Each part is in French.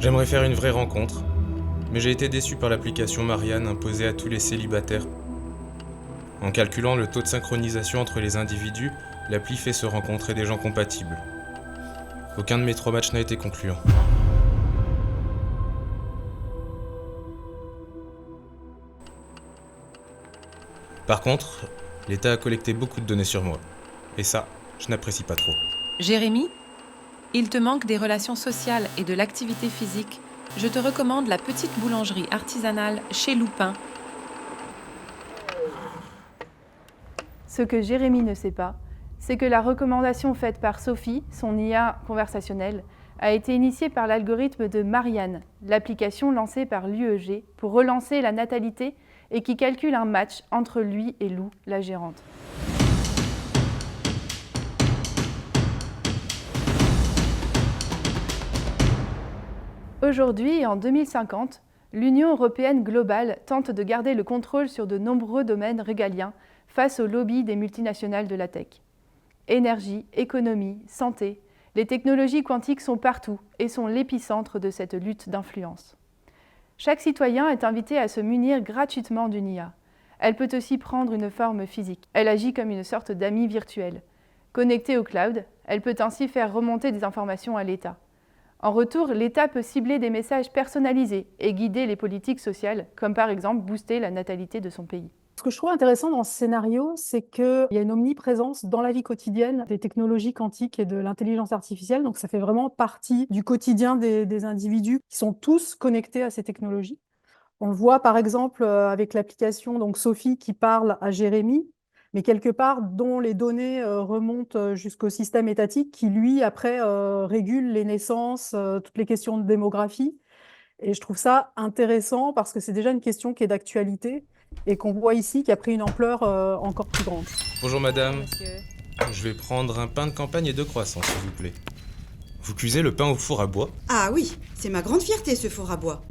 J'aimerais faire une vraie rencontre, mais j'ai été déçu par l'application Marianne imposée à tous les célibataires. En calculant le taux de synchronisation entre les individus, l'appli fait se rencontrer des gens compatibles. Aucun de mes 3 matchs n'a été concluant. Par contre, l'État a collecté beaucoup de données sur moi. Et ça, je n'apprécie pas trop. Jérémy, il te manque des relations sociales et de l'activité physique. Je te recommande la petite boulangerie artisanale chez Loupin. Ce que Jérémy ne sait pas, c'est que la recommandation faite par Sophie, son IA conversationnelle, a été initiée par l'algorithme de Marianne, l'application lancée par l'UEG pour relancer la natalité et qui calcule un match entre lui et Lou, la gérante. Aujourd'hui, en 2050, l'Union européenne globale tente de garder le contrôle sur de nombreux domaines régaliens face au lobby des multinationales de la tech. Énergie, économie, santé, les technologies quantiques sont partout et sont l'épicentre de cette lutte d'influence. Chaque citoyen est invité à se munir gratuitement d'une IA. Elle peut aussi prendre une forme physique. Elle agit comme une sorte d'ami virtuel. Connectée au cloud, elle peut ainsi faire remonter des informations à l'État. En retour, l'État peut cibler des messages personnalisés et guider les politiques sociales, comme par exemple booster la natalité de son pays. Ce que je trouve intéressant dans ce scénario, c'est qu'il y a une omniprésence dans la vie quotidienne des technologies quantiques et de l'intelligence artificielle. Donc, ça fait vraiment partie du quotidien des individus qui sont tous connectés à ces technologies. On le voit par exemple avec l'application donc Sophie qui parle à Jérémy, mais quelque part dont les données remontent jusqu'au système étatique qui, lui, après, régule les naissances, toutes les questions de démographie. Et je trouve ça intéressant parce que c'est déjà une question qui est d'actualité et qu'on voit ici qui a pris une ampleur encore plus grande. Bonjour madame, Monsieur. je vais prendre un pain de campagne et 2 croissants s'il vous plaît. Vous cuisez le pain au four à bois? Ah oui, c'est ma grande fierté ce four à bois.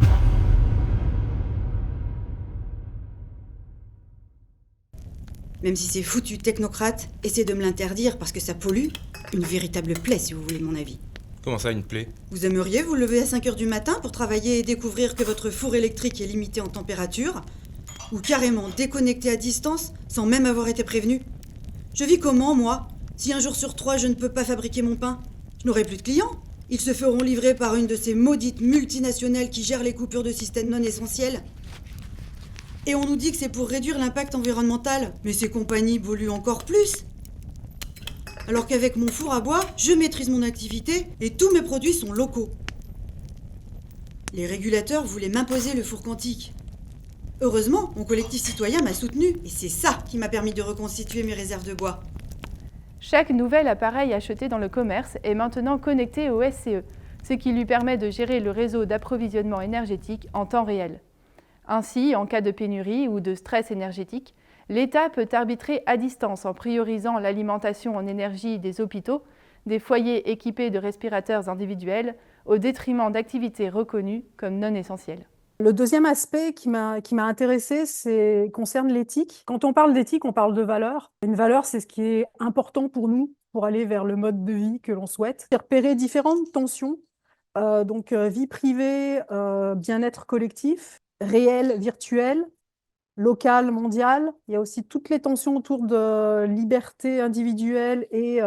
Même si c'est foutu technocrate, essayez de me l'interdire parce que ça pollue. Une véritable plaie si vous voulez mon avis. Comment ça, une plaie? Vous aimeriez vous lever à 5h du matin pour travailler et découvrir que votre four électrique est limité en température? Ou carrément déconnecté à distance sans même avoir été prévenu? Je vis comment, moi? Si un jour sur 3 je ne peux pas fabriquer mon pain, je n'aurai plus de clients. Ils se feront livrer par une de ces maudites multinationales qui gèrent les coupures de systèmes non essentiels. Et on nous dit que c'est pour réduire l'impact environnemental. Mais ces compagnies polluent encore plus. Alors qu'avec mon four à bois, je maîtrise mon activité et tous mes produits sont locaux. Les régulateurs voulaient m'imposer le four quantique. Heureusement, mon collectif citoyen m'a soutenu et c'est ça qui m'a permis de reconstituer mes réserves de bois. Chaque nouvel appareil acheté dans le commerce est maintenant connecté au SCE, ce qui lui permet de gérer le réseau d'approvisionnement énergétique en temps réel. Ainsi, en cas de pénurie ou de stress énergétique, l'État peut arbitrer à distance en priorisant l'alimentation en énergie des hôpitaux, des foyers équipés de respirateurs individuels, au détriment d'activités reconnues comme non essentielles. Le deuxième aspect qui m'a intéressé concerne l'éthique. Quand on parle d'éthique, on parle de valeurs. Une valeur, c'est ce qui est important pour nous pour aller vers le mode de vie que l'on souhaite. Repérer différentes tensions, vie privée, bien-être collectif, réel, virtuel, local, mondial. Il y a aussi toutes les tensions autour de liberté individuelle et,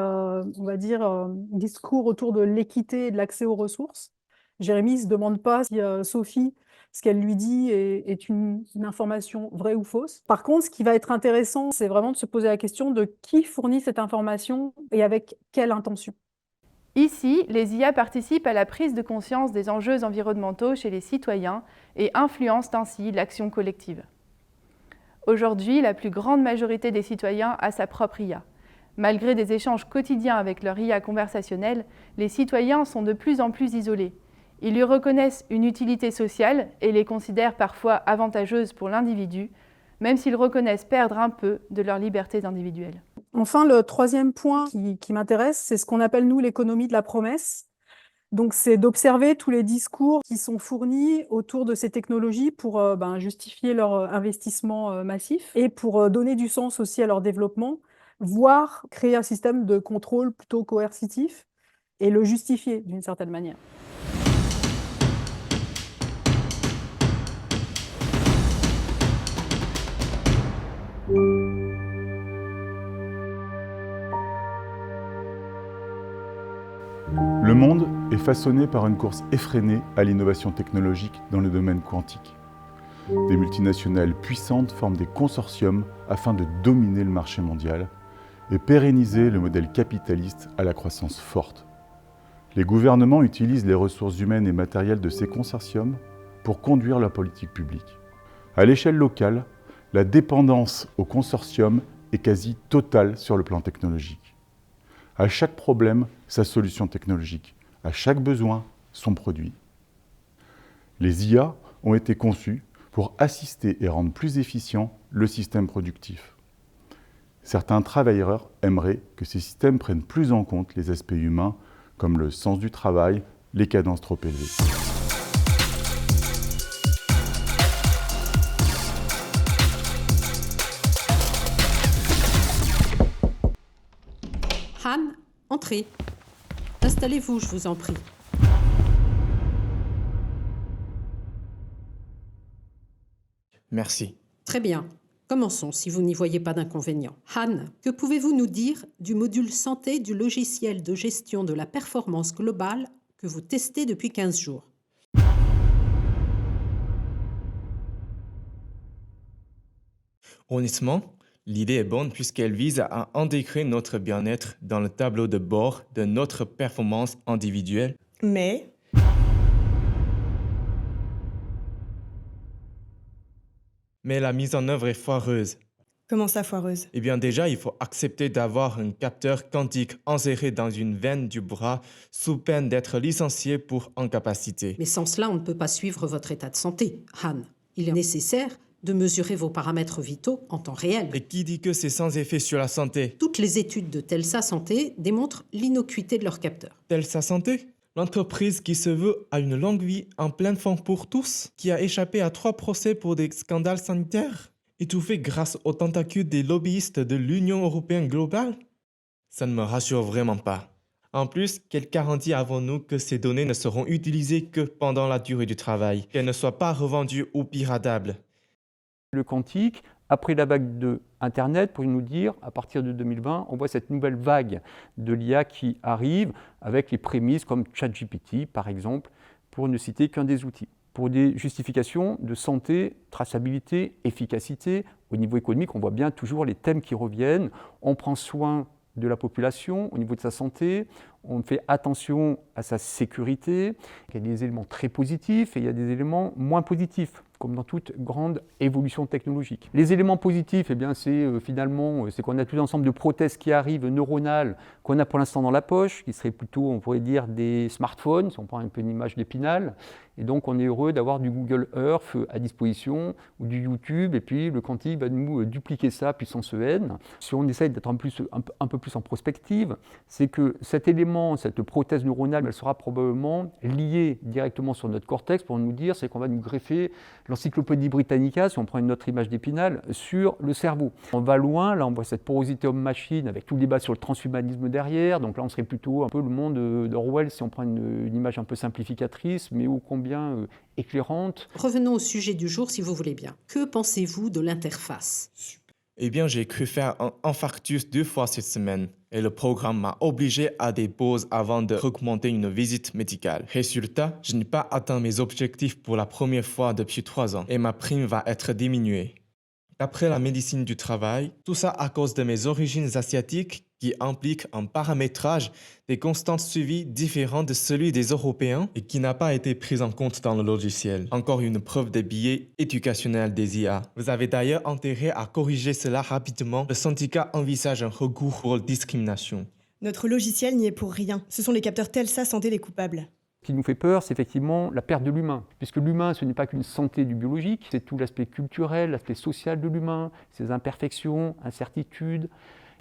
discours autour de l'équité et de l'accès aux ressources. Jérémy ne se demande pas si Sophie, ce qu'elle lui dit est une information vraie ou fausse. Par contre, ce qui va être intéressant, c'est vraiment de se poser la question de qui fournit cette information et avec quelle intention. Ici, les IA participent à la prise de conscience des enjeux environnementaux chez les citoyens et influencent ainsi l'action collective. Aujourd'hui, la plus grande majorité des citoyens a sa propre IA. Malgré des échanges quotidiens avec leur IA conversationnelle, les citoyens sont de plus en plus isolés. Ils lui reconnaissent une utilité sociale et les considèrent parfois avantageuses pour l'individu, même s'ils reconnaissent perdre un peu de leurs libertés individuelles. Enfin, le troisième point qui m'intéresse, c'est ce qu'on appelle, nous, l'économie de la promesse. Donc, c'est d'observer tous les discours qui sont fournis autour de ces technologies pour justifier leur investissement massif et pour donner du sens aussi à leur développement, voire créer un système de contrôle plutôt coercitif et le justifier d'une certaine manière. monde est façonné par une course effrénée à l'innovation technologique dans le domaine quantique. Des multinationales puissantes forment des consortiums afin de dominer le marché mondial et pérenniser le modèle capitaliste à la croissance forte. Les gouvernements utilisent les ressources humaines et matérielles de ces consortiums pour conduire leur politique publique. À l'échelle locale, la dépendance aux consortiums est quasi totale sur le plan technologique. À chaque problème, sa solution technologique. À chaque besoin, son produit. Les IA ont été conçues pour assister et rendre plus efficient le système productif. Certains travailleurs aimeraient que ces systèmes prennent plus en compte les aspects humains, comme le sens du travail, les cadences trop élevées. Han, entrez. Installez-vous, je vous en prie. Merci. Très bien. Commençons, si vous n'y voyez pas d'inconvénient. Han, que pouvez-vous nous dire du module santé du logiciel de gestion de la performance globale que vous testez depuis 15 jours? Honnêtement, l'idée est bonne puisqu'elle vise à intégrer notre bien-être dans le tableau de bord de notre performance individuelle. Mais la mise en œuvre est foireuse. comment ça, foireuse? Eh bien déjà, il faut accepter d'avoir un capteur quantique inséré dans une veine du bras sous peine d'être licencié pour incapacité. Mais sans cela, on ne peut pas suivre votre état de santé, Han. Il est nécessaire de mesurer vos paramètres vitaux en temps réel. Et qui dit que c'est sans effet sur la santé? Toutes les études de Telsa Santé démontrent l'innocuité de leur capteur. Telsa Santé? L'entreprise qui se veut à une longue vie en pleine forme pour tous, qui a échappé à 3 procès pour des scandales sanitaires, et tout fait grâce aux tentacules des lobbyistes de l'Union européenne globale? Ça ne me rassure vraiment pas. En plus, quelle garantie avons-nous que ces données ne seront utilisées que pendant la durée du travail, qu'elles ne soient pas revendues ou piratables? Le quantique, après la vague de Internet, pour nous dire, à partir de 2020, on voit cette nouvelle vague de l'IA qui arrive avec les prémices comme ChatGPT, par exemple, pour ne citer qu'un des outils. Pour des justifications de santé, traçabilité, efficacité, au niveau économique, on voit bien toujours les thèmes qui reviennent. On prend soin de la population au niveau de sa santé, on fait attention à sa sécurité. Il y a des éléments très positifs et il y a des éléments moins positifs, comme dans toute grande évolution technologique. Les éléments positifs, eh bien, c'est qu'on a tout l'ensemble de prothèses qui arrivent neuronales qu'on a pour l'instant dans la poche, qui seraient plutôt, on pourrait dire, des smartphones, si on prend un peu une image d'Épinal. Et donc, on est heureux d'avoir du Google Earth à disposition, ou du YouTube, et puis le quantique va nous dupliquer ça puissance n. Si on essaye d'être un peu plus en prospective, c'est que cet élément, cette prothèse neuronale, elle sera probablement liée directement sur notre cortex pour nous dire, c'est qu'on va nous greffer l'Encyclopédie Britannica, si on prend une autre image d'Épinal, sur le cerveau. On va loin, là on voit cette porosité homme-machine avec tout le débat sur le transhumanisme derrière, donc là on serait plutôt un peu le monde d'Orwell si on prend une image un peu simplificatrice, mais ô combien éclairante. Revenons au sujet du jour si vous voulez bien. Que pensez-vous de l'interface? Eh bien, j'ai cru faire un infarctus 2 fois cette semaine et le programme m'a obligé à des pauses avant de recommander une visite médicale. Résultat, je n'ai pas atteint mes objectifs pour la première fois depuis 3 ans et ma prime va être diminuée. D'après la médecine du travail, tout ça à cause de mes origines asiatiques qui impliquent un paramétrage des constantes suivies différent de celui des Européens et qui n'a pas été pris en compte dans le logiciel. Encore une preuve des biais éducationnels des IA. Vous avez d'ailleurs intérêt à corriger cela rapidement. Le syndicat envisage un recours pour discrimination. Notre logiciel n'y est pour rien. Ce sont les capteurs Telsa Santé les coupables. Ce qui nous fait peur, c'est effectivement la perte de l'humain. Puisque l'humain, ce n'est pas qu'une santé du biologique, c'est tout l'aspect culturel, l'aspect social de l'humain, ses imperfections, incertitudes.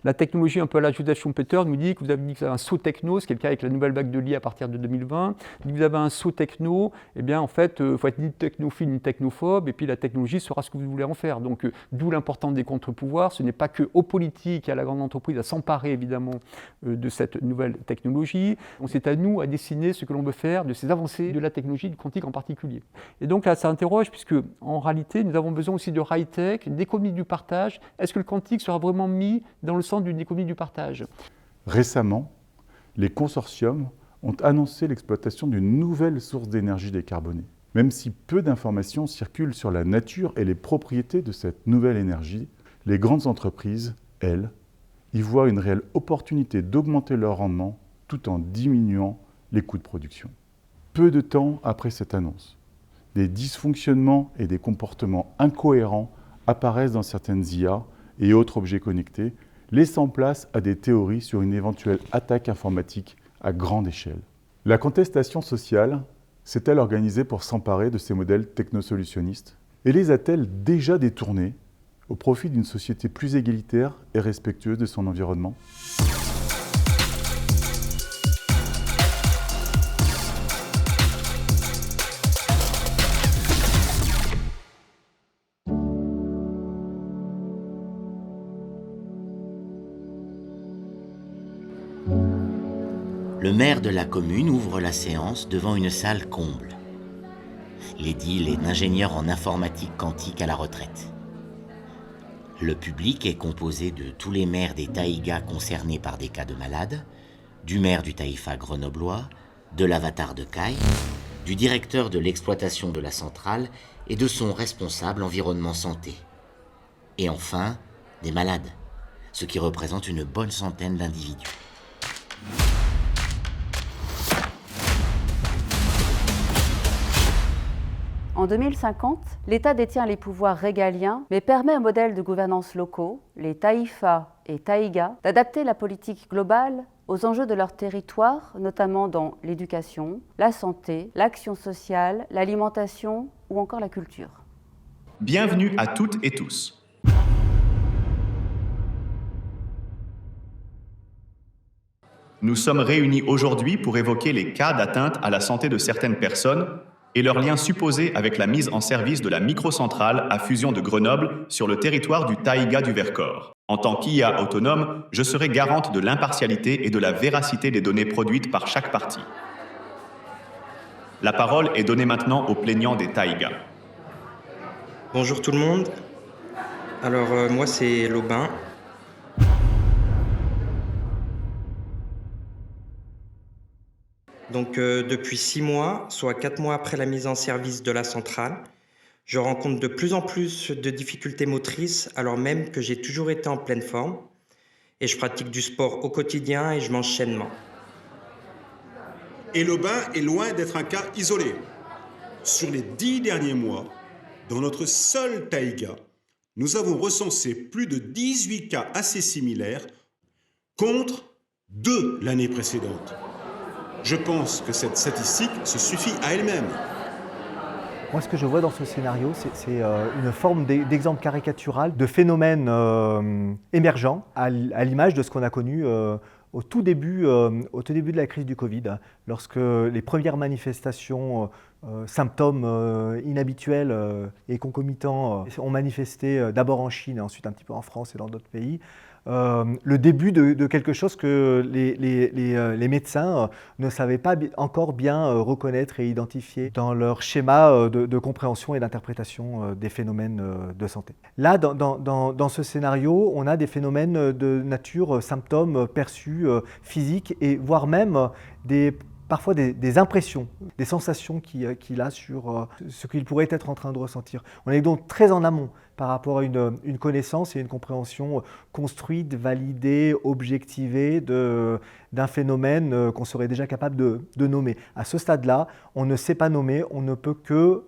La technologie, un peu à la Judas Schumpeter, nous dit que vous avez un saut techno, ce qui est le cas avec la nouvelle vague de l'IA à partir de 2020. Si vous avez un saut techno, eh bien en fait, il faut être ni technophile ni technophobe, et puis la technologie sera ce que vous voulez en faire. Donc d'où l'importance des contre-pouvoirs. Ce n'est pas que aux politiques et à la grande entreprise à s'emparer évidemment de cette nouvelle technologie. C'est à nous à dessiner ce que l'on veut faire de ces avancées de la technologie, du quantique en particulier. Et donc là, ça interroge, puisque en réalité, nous avons besoin aussi de high-tech, d'économie du partage. Est-ce que le quantique sera vraiment mis dans le centre d'une économie du partage? Récemment, les consortiums ont annoncé l'exploitation d'une nouvelle source d'énergie décarbonée. Même si peu d'informations circulent sur la nature et les propriétés de cette nouvelle énergie, les grandes entreprises, elles, y voient une réelle opportunité d'augmenter leur rendement tout en diminuant les coûts de production. Peu de temps après cette annonce, des dysfonctionnements et des comportements incohérents apparaissent dans certaines IA et autres objets connectés, laissant place à des théories sur une éventuelle attaque informatique à grande échelle. La contestation sociale s'est-elle organisée pour s'emparer de ces modèles technosolutionnistes et les a-t-elle déjà détournés au profit d'une société plus égalitaire et respectueuse de son environnement ? Le maire de la commune ouvre la séance devant une salle comble. L'édile est ingénieur en informatique quantique à la retraite. Le public est composé de tous les maires des taïgas concernés par des cas de malades, du maire du taïfa grenoblois, de l'avatar de Caille, du directeur de l'exploitation de la centrale et de son responsable environnement santé. Et enfin, des malades, ce qui représente une bonne centaine d'individus. En 2050, l'État détient les pouvoirs régaliens, mais permet aux modèles de gouvernance locaux, les taïfas et taïgas, d'adapter la politique globale aux enjeux de leur territoire, notamment dans l'éducation, la santé, l'action sociale, l'alimentation ou encore la culture. Bienvenue à toutes et tous. Nous sommes réunis aujourd'hui pour évoquer les cas d'atteinte à la santé de certaines personnes et leurs liens supposés avec la mise en service de la microcentrale à fusion de Grenoble sur le territoire du taïga du Vercors. En tant qu'IA autonome, je serai garante de l'impartialité et de la véracité des données produites par chaque partie. La parole est donnée maintenant aux plaignants des taïgas. Bonjour tout le monde. Alors moi c'est Lobin. Donc depuis 6 mois, soit 4 mois après la mise en service de la centrale, je rencontre de plus en plus de difficultés motrices alors même que j'ai toujours été en pleine forme et je pratique du sport au quotidien et je mange sainement. Et Lobin est loin d'être un cas isolé. Sur les 10 derniers mois, dans notre seul taïga, nous avons recensé plus de 18 cas assez similaires contre 2 l'année précédente. Je pense que cette statistique se suffit à elle-même. Moi, ce que je vois dans ce scénario, c'est une forme d'exemple caricatural de phénomènes émergents, à l'image de ce qu'on a connu au tout début de la crise du Covid, lorsque les premières manifestations, symptômes inhabituels et concomitants ont manifesté d'abord en Chine et ensuite un petit peu en France et dans d'autres pays. Le début de quelque chose que les médecins ne savaient pas encore bien reconnaître et identifier dans leur schéma de compréhension et d'interprétation des phénomènes de santé. Là, dans ce scénario, on a des phénomènes de nature symptômes perçus, physiques, et voire même parfois des impressions, des sensations qu'il a sur ce qu'il pourrait être en train de ressentir. On est donc très en amont par rapport à une connaissance et une compréhension construite, validée, objectivée d'un phénomène qu'on serait déjà capable de nommer. À ce stade-là, on ne sait pas nommer, on ne peut que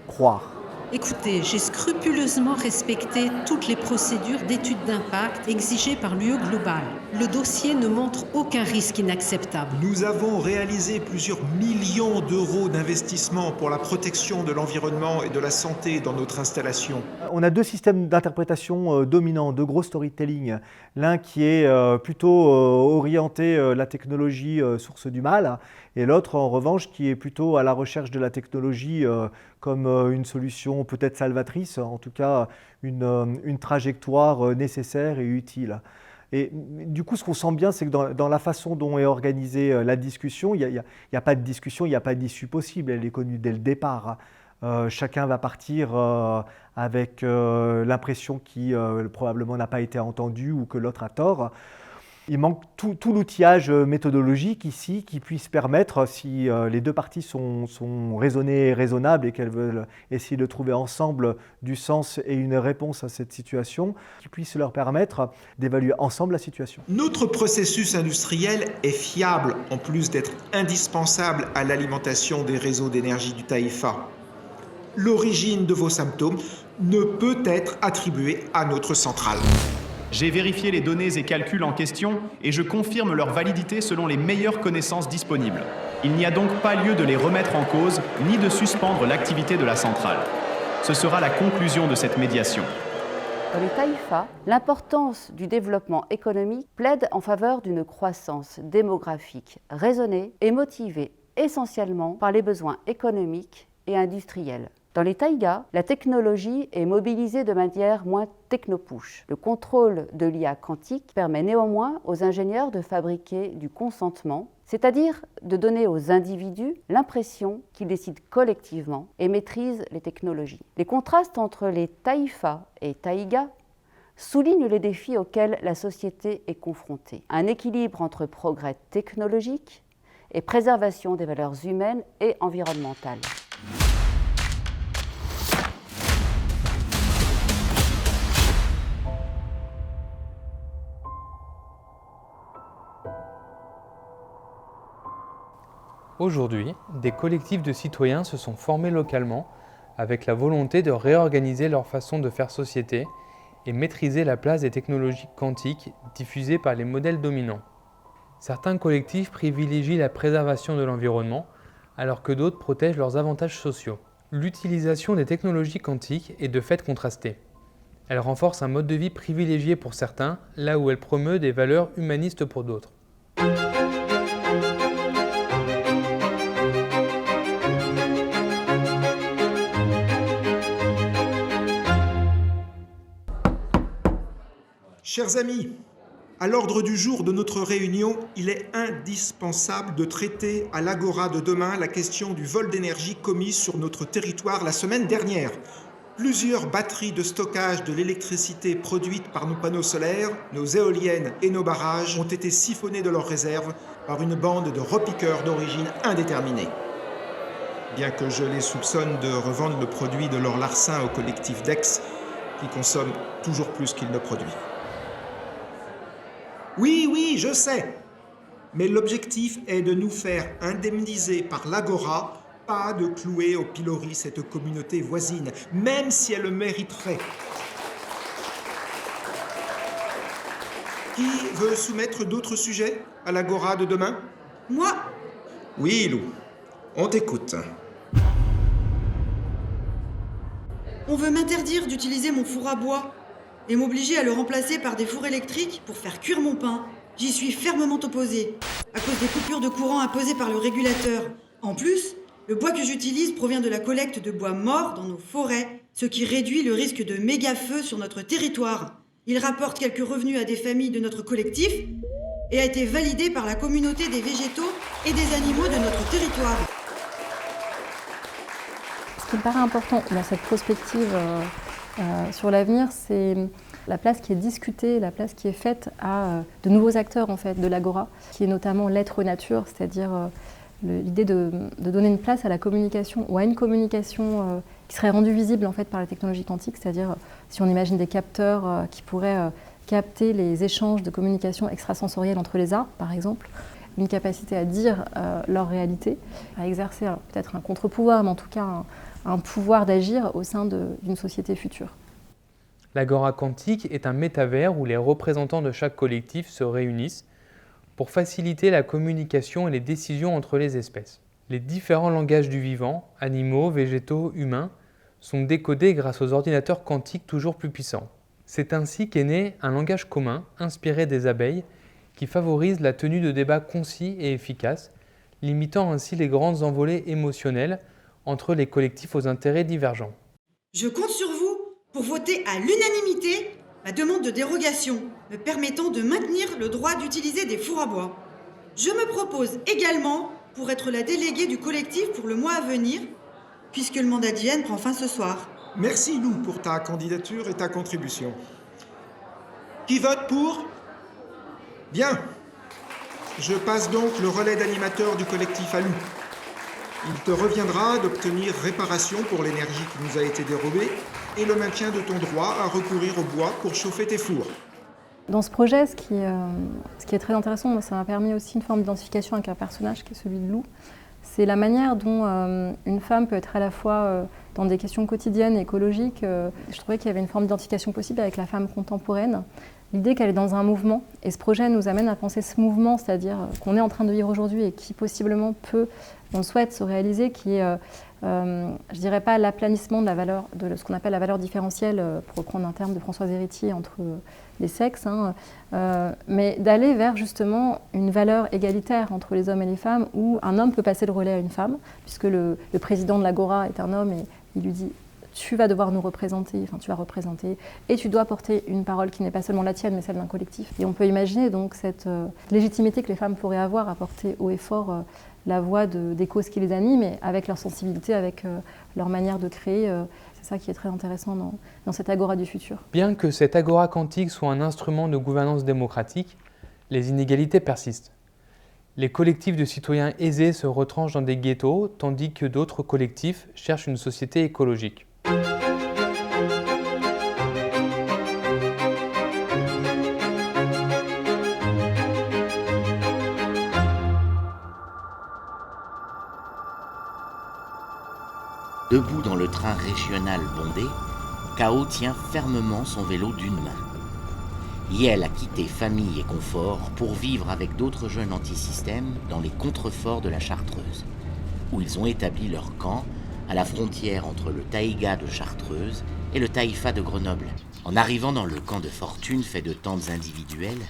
croire. Écoutez, j'ai scrupuleusement respecté toutes les procédures d'étude d'impact exigées par l'UE Global. Le dossier ne montre aucun risque inacceptable. Nous avons réalisé plusieurs millions d'euros d'investissement pour la protection de l'environnement et de la santé dans notre installation. On a 2 systèmes d'interprétation dominants, 2 gros storytelling. L'un qui est plutôt orienté la technologie source du mal, et l'autre en revanche qui est plutôt à la recherche de la technologie comme une solution peut-être salvatrice, en tout cas une trajectoire nécessaire et utile. Et du coup, ce qu'on sent bien, c'est que dans la façon dont est organisée la discussion, il n'y a pas de discussion, il n'y a pas d'issue possible, elle est connue dès le départ. Chacun va partir avec l'impression qu'il probablement n'a pas été entendu ou que l'autre a tort. Il manque tout l'outillage méthodologique ici qui puisse permettre, si les deux parties sont raisonnées et raisonnables et qu'elles veulent essayer de trouver ensemble du sens et une réponse à cette situation, qui puisse leur permettre d'évaluer ensemble la situation. Notre processus industriel est fiable en plus d'être indispensable à l'alimentation des réseaux d'énergie du Taïfa. L'origine de vos symptômes ne peut être attribuée à notre centrale. J'ai vérifié les données et calculs en question et je confirme leur validité selon les meilleures connaissances disponibles. Il n'y a donc pas lieu de les remettre en cause ni de suspendre l'activité de la centrale. Ce sera la conclusion de cette médiation. Dans les Taïfa, l'importance du développement économique plaide en faveur d'une croissance démographique raisonnée et motivée essentiellement par les besoins économiques et industriels. Dans les taïgas, la technologie est mobilisée de manière moins techno-push. Le contrôle de l'IA quantique permet néanmoins aux ingénieurs de fabriquer du consentement, c'est-à-dire de donner aux individus l'impression qu'ils décident collectivement et maîtrisent les technologies. Les contrastes entre les taïfas et taïgas soulignent les défis auxquels la société est confrontée. Un équilibre entre progrès technologique et préservation des valeurs humaines et environnementales. Aujourd'hui, des collectifs de citoyens se sont formés localement avec la volonté de réorganiser leur façon de faire société et maîtriser la place des technologies quantiques diffusées par les modèles dominants. Certains collectifs privilégient la préservation de l'environnement alors que d'autres protègent leurs avantages sociaux. L'utilisation des technologies quantiques est de fait contrastée. Elle renforce un mode de vie privilégié pour certains, là où elle promeut des valeurs humanistes pour d'autres. Chers amis, à l'ordre du jour de notre réunion, il est indispensable de traiter à l'Agora de demain la question du vol d'énergie commis sur notre territoire la semaine dernière. Plusieurs batteries de stockage de l'électricité produite par nos panneaux solaires, nos éoliennes et nos barrages ont été siphonnées de leurs réserves par une bande de repiqueurs d'origine indéterminée. Bien que je les soupçonne de revendre le produit de leur larcin au collectif DEX, qui consomme toujours plus qu'il ne produit. Oui, je sais. Mais l'objectif est de nous faire indemniser par l'Agora, pas de clouer au pilori cette communauté voisine, même si elle le mériterait. Qui veut soumettre d'autres sujets à l'Agora de demain? Moi? Oui, Lou, on t'écoute. On veut m'interdire d'utiliser mon four à bois et m'obliger à le remplacer par des fours électriques pour faire cuire mon pain. J'y suis fermement opposée, à cause des coupures de courant imposées par le régulateur. En plus, le bois que j'utilise provient de la collecte de bois morts dans nos forêts, ce qui réduit le risque de méga-feux sur notre territoire. Il rapporte quelques revenus à des familles de notre collectif et a été validé par la communauté des végétaux et des animaux de notre territoire. Ce qui me paraît important dans cette prospective sur l'avenir, c'est la place qui est discutée, la place qui est faite à de nouveaux acteurs en fait, de l'Agora, qui est notamment l'être nature, c'est-à-dire l'idée de donner une place à la communication ou à une communication qui serait rendue visible en fait, par la technologie quantique, c'est-à-dire si on imagine des capteurs qui pourraient capter les échanges de communication extrasensorielle entre les arbres, par exemple, une capacité à dire leur réalité, à exercer peut-être un contre-pouvoir, mais en tout cas un pouvoir d'agir au sein d'une société future. L'Agora quantique est un métavers où les représentants de chaque collectif se réunissent pour faciliter la communication et les décisions entre les espèces. Les différents langages du vivant, animaux, végétaux, humains, sont décodés grâce aux ordinateurs quantiques toujours plus puissants. C'est ainsi qu'est né un langage commun, inspiré des abeilles, qui favorise la tenue de débats concis et efficaces, limitant ainsi les grandes envolées émotionnelles entre les collectifs aux intérêts divergents. Je compte sur vous pour voter à l'unanimité ma demande de dérogation me permettant de maintenir le droit d'utiliser des fours à bois. Je me propose également pour être la déléguée du collectif pour le mois à venir, puisque le mandat d'Ian prend fin ce soir. Merci Lou pour ta candidature et ta contribution. Qui vote pour? Bien. Je passe donc le relais d'animateur du collectif ALU. Il te reviendra d'obtenir réparation pour l'énergie qui nous a été dérobée et le maintien de ton droit à recourir au bois pour chauffer tes fours. Dans ce projet, ce qui est très intéressant, moi, ça m'a permis aussi une forme d'identification avec un personnage qui est celui de Lou. C'est la manière dont une femme peut être à la fois dans des questions quotidiennes, écologiques. Je trouvais qu'il y avait une forme d'identification possible avec la femme contemporaine. L'idée qu'elle est dans un mouvement, et ce projet nous amène à penser ce mouvement, c'est-à-dire qu'on est en train de vivre aujourd'hui et qui possiblement peut, on le souhaite, se réaliser, qui est, je dirais pas l'aplanissement de la valeur, de ce qu'on appelle la valeur différentielle, pour reprendre un terme de Françoise Héritier, entre les sexes, mais d'aller vers justement une valeur égalitaire entre les hommes et les femmes, où un homme peut passer le relais à une femme, puisque le président de l'Agora est un homme et il lui dit tu vas devoir nous représenter, enfin tu vas représenter, et tu dois porter une parole qui n'est pas seulement la tienne, mais celle d'un collectif. Et on peut imaginer donc cette légitimité que les femmes pourraient avoir à porter haut et fort la voix des causes qui les animent, et avec leur sensibilité, avec leur manière de créer. C'est ça qui est très intéressant dans cette agora du futur. Bien que cette agora quantique soit un instrument de gouvernance démocratique, les inégalités persistent. Les collectifs de citoyens aisés se retranchent dans des ghettos, tandis que d'autres collectifs cherchent une société écologique. Debout dans le train régional bondé, K.O. tient fermement son vélo d'une main. Yael a quitté famille et confort pour vivre avec d'autres jeunes antisystèmes dans les contreforts de la Chartreuse, où ils ont établi leur camp à la frontière entre le taïga de Chartreuse et le taïfa de Grenoble. En arrivant dans le camp de fortune fait de tentes individuelles,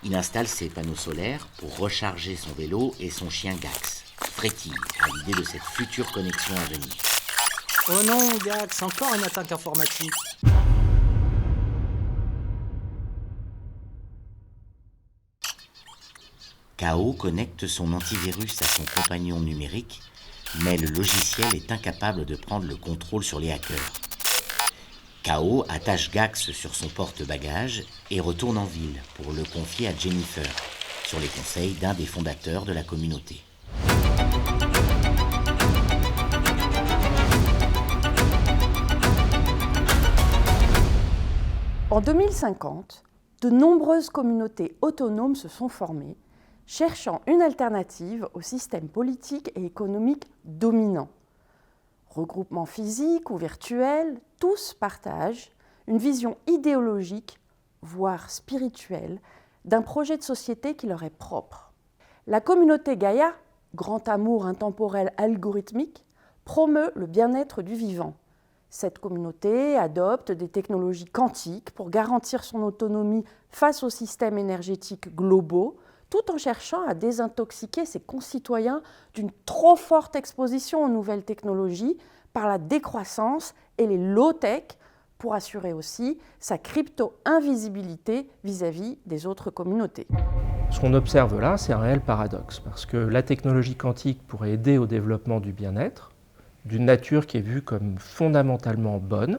il installe ses panneaux solaires pour recharger son vélo et son chien Gax, frétille à l'idée de cette future connexion à venir. Oh non, Gax, encore une attaque informatique. K.O. connecte son antivirus à son compagnon numérique, mais le logiciel est incapable de prendre le contrôle sur les hackers. K.O. attache Gax sur son porte-bagages et retourne en ville pour le confier à Jennifer, sur les conseils d'un des fondateurs de la communauté. En 2050, de nombreuses communautés autonomes se sont formées, cherchant une alternative au système politique et économique dominant. Regroupements physiques ou virtuels, tous partagent une vision idéologique, voire spirituelle, d'un projet de société qui leur est propre. La communauté Gaïa, grand amour intemporel algorithmique, promeut le bien-être du vivant. Cette communauté adopte des technologies quantiques pour garantir son autonomie face aux systèmes énergétiques globaux, tout en cherchant à désintoxiquer ses concitoyens d'une trop forte exposition aux nouvelles technologies par la décroissance et les low-tech, pour assurer aussi sa crypto-invisibilité vis-à-vis des autres communautés. Ce qu'on observe là, c'est un réel paradoxe, parce que la technologie quantique pourrait aider au développement du bien-être, d'une nature qui est vue comme fondamentalement bonne.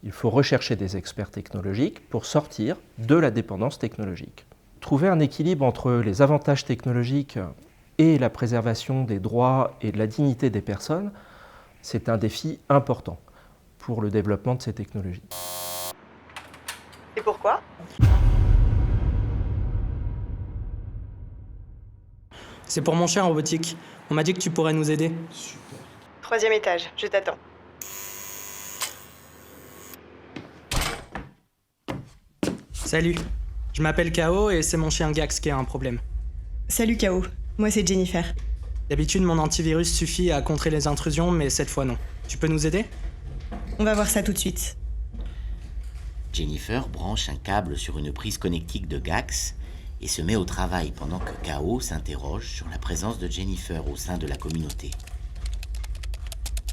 Il faut rechercher des experts technologiques pour sortir de la dépendance technologique. Trouver un équilibre entre les avantages technologiques et la préservation des droits et de la dignité des personnes, c'est un défi important pour le développement de ces technologies. Et pourquoi ? C'est pour mon chien robotique. On m'a dit que tu pourrais nous aider. Super. 3e étage, je t'attends. Salut, je m'appelle K.O. et c'est mon chien Gax qui a un problème. Salut K.O., moi c'est Jennifer. D'habitude, mon antivirus suffit à contrer les intrusions, mais cette fois non. Tu peux nous aider ? On va voir ça tout de suite. Jennifer branche un câble sur une prise connectique de Gax et se met au travail pendant que K.O. s'interroge sur la présence de Jennifer au sein de la communauté.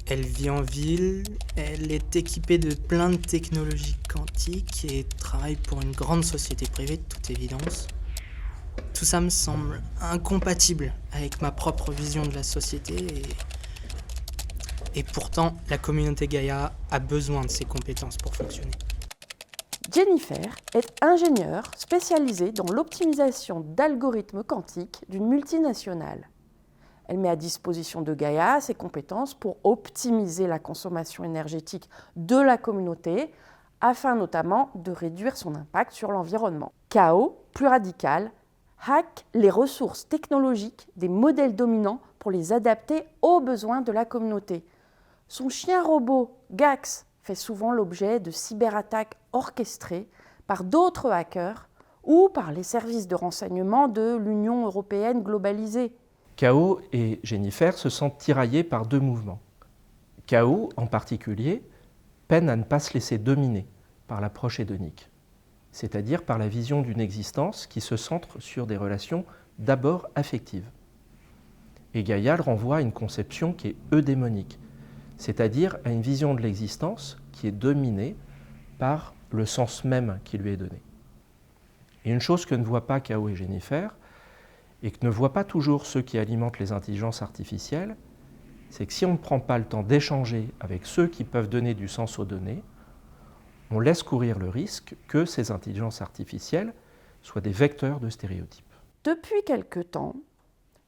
Elle vit en ville, elle est équipée de plein de technologies quantiques et travaille pour une grande société privée, de toute évidence. Tout ça me semble incompatible avec ma propre vision de la société et pourtant, la communauté Gaïa a besoin de ses compétences pour fonctionner. Jennifer est ingénieure spécialisée dans l'optimisation d'algorithmes quantiques d'une multinationale. Elle met à disposition de Gaïa ses compétences pour optimiser la consommation énergétique de la communauté, afin notamment de réduire son impact sur l'environnement. Kao, plus radical, hack les ressources technologiques des modèles dominants pour les adapter aux besoins de la communauté. Son chien robot, Gax, fait souvent l'objet de cyberattaques orchestrées par d'autres hackers ou par les services de renseignement de l'Union européenne globalisée. Kao et Jennifer se sentent tiraillés par deux mouvements. Kao, en particulier, peine à ne pas se laisser dominer par l'approche hédonique, c'est-à-dire par la vision d'une existence qui se centre sur des relations d'abord affectives. Et Gaïa le renvoie à une conception qui est eudémonique, c'est-à-dire à une vision de l'existence qui est dominée par le sens même qui lui est donné. Et une chose que ne voient pas Kao et Jennifer, et que ne voient pas toujours ceux qui alimentent les intelligences artificielles, c'est que si on ne prend pas le temps d'échanger avec ceux qui peuvent donner du sens aux données, on laisse courir le risque que ces intelligences artificielles soient des vecteurs de stéréotypes. Depuis quelque temps,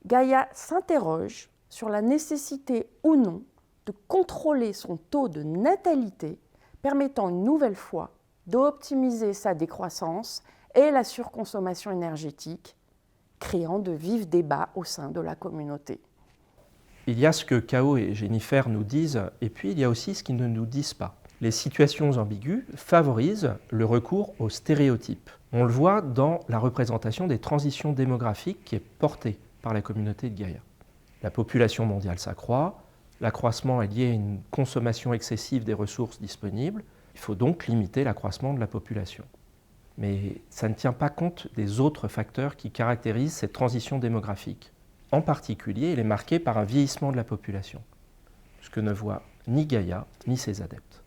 Gaïa s'interroge sur la nécessité ou non de contrôler son taux de natalité, permettant une nouvelle fois d'optimiser sa décroissance et la surconsommation énergétique, créant de vifs débats au sein de la communauté. Il y a ce que Kao et Jennifer nous disent, et puis il y a aussi ce qu'ils ne nous disent pas. Les situations ambiguës favorisent le recours aux stéréotypes. On le voit dans la représentation des transitions démographiques qui est portée par la communauté de Gaïa. La population mondiale s'accroît, l'accroissement est lié à une consommation excessive des ressources disponibles, il faut donc limiter l'accroissement de la population. Mais ça ne tient pas compte des autres facteurs qui caractérisent cette transition démographique. En particulier, elle est marquée par un vieillissement de la population, ce que ne voit ni Gaïa ni ses adeptes.